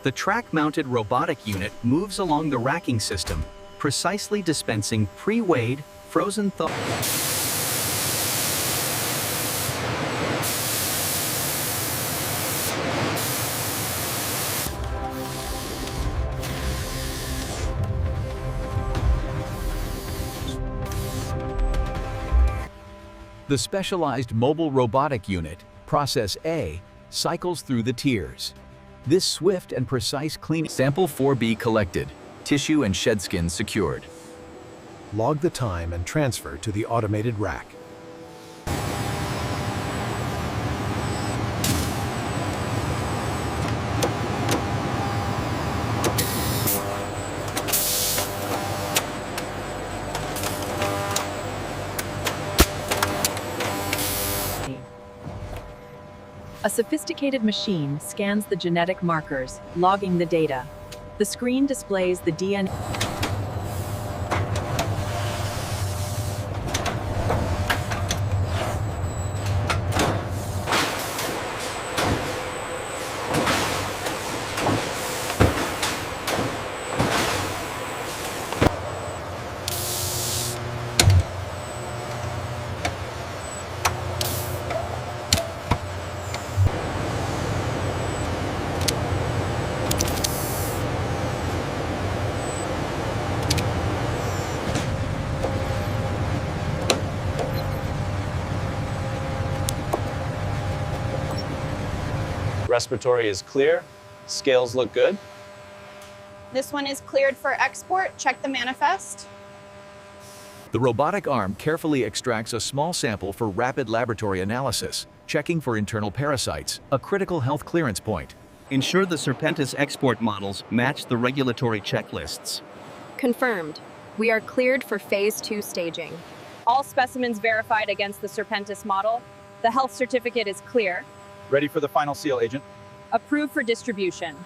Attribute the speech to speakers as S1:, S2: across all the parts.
S1: The track-mounted robotic unit moves along the racking system, precisely dispensing pre-weighed, frozen thaw. The specialized mobile robotic unit, Process A, cycles through the tiers. This swift and precise cleaning. Sample 4B collected, tissue and shed skin secured.
S2: Log the time and transfer to the automated rack.
S3: A sophisticated machine scans the genetic markers, logging the data. The screen displays the DNA.
S4: Respiratory is clear. Scales look good.
S5: This one is cleared for export. Check the manifest.
S1: The robotic arm carefully extracts a small sample for rapid laboratory analysis, checking for internal parasites, a critical health clearance point.
S6: Ensure the Serpentis Export Models match the regulatory checklists.
S7: Confirmed. We are cleared for Phase 2 staging.
S5: All specimens verified against the Serpentis model. The health certificate is clear.
S4: Ready for the final seal, Agent.
S5: Approved for distribution.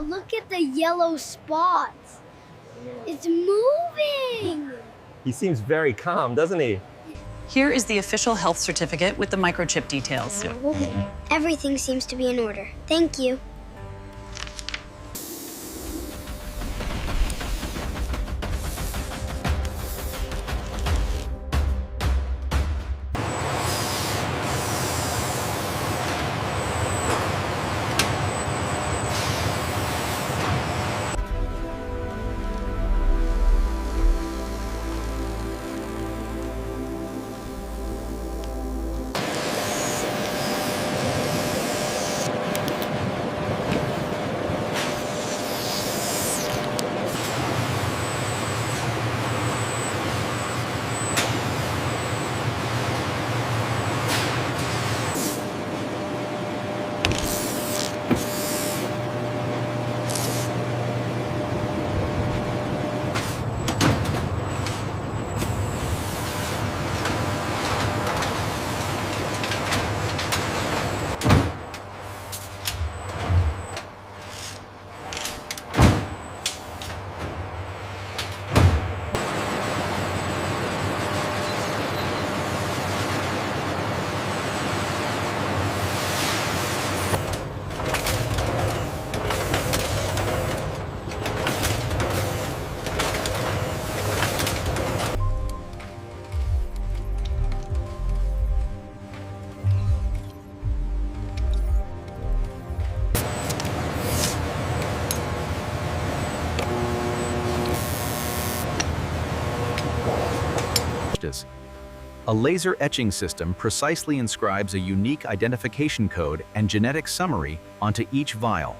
S8: Look at the yellow spots. It's moving.
S9: He seems very calm, doesn't he?
S10: Here is the official health certificate with the microchip details.
S8: Everything seems to be in order. Thank you.
S1: A laser etching system precisely inscribes a unique identification code and genetic summary onto each vial.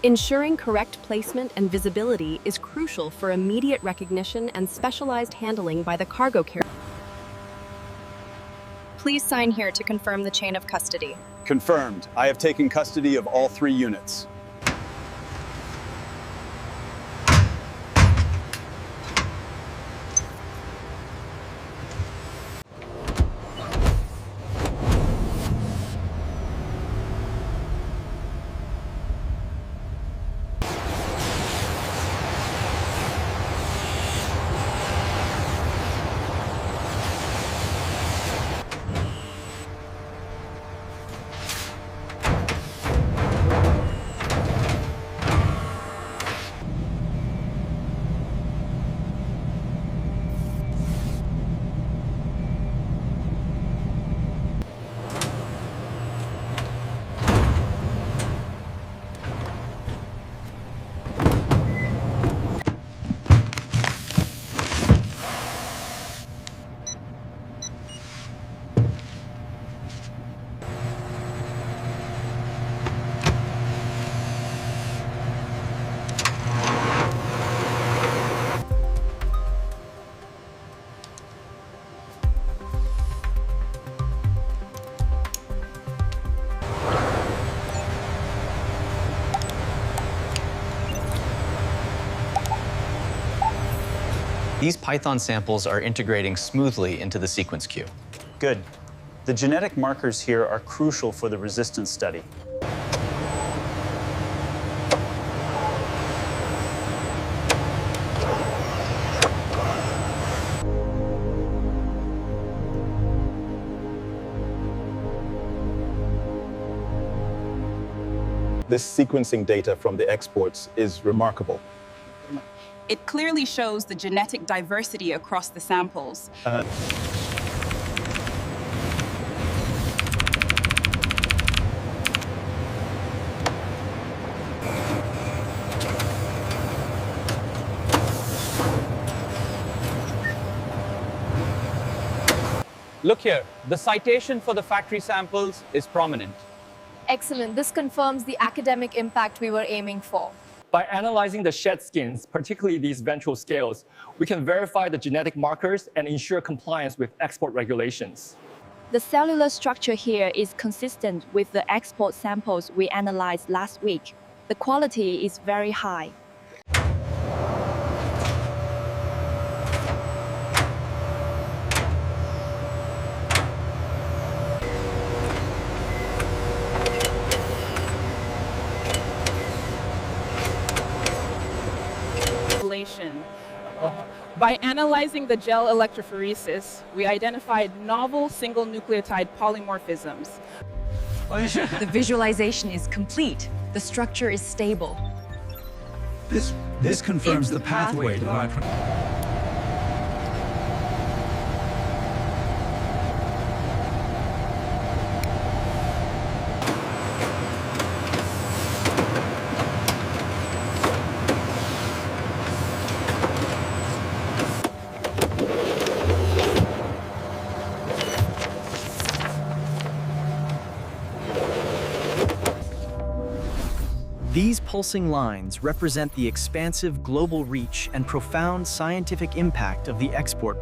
S7: Ensuring correct placement and visibility is crucial for immediate recognition and specialized handling by the cargo carrier. Please sign here to confirm the chain of custody.
S4: Confirmed. I have taken custody of all 3 units.
S11: These Python samples are integrating smoothly into the sequence queue.
S4: Good. The genetic markers here are crucial for the resistance study.
S2: This sequencing data from the exports is remarkable.
S12: It clearly shows the genetic diversity across the samples.
S4: Look here, the citation for the factory samples is prominent.
S13: Excellent. This confirms the academic impact we were aiming for.
S9: By analyzing the shed skins, particularly these ventral scales, we can verify the genetic markers and ensure compliance with export regulations.
S13: The cellular structure here is consistent with the export samples we analyzed last week. The quality is very high.
S12: By analyzing the gel electrophoresis, we identified novel single nucleotide polymorphisms.
S3: The visualization is complete. The structure is stable.
S1: This confirms the pathway to
S14: These pulsing lines represent the expansive global reach and profound scientific impact of the export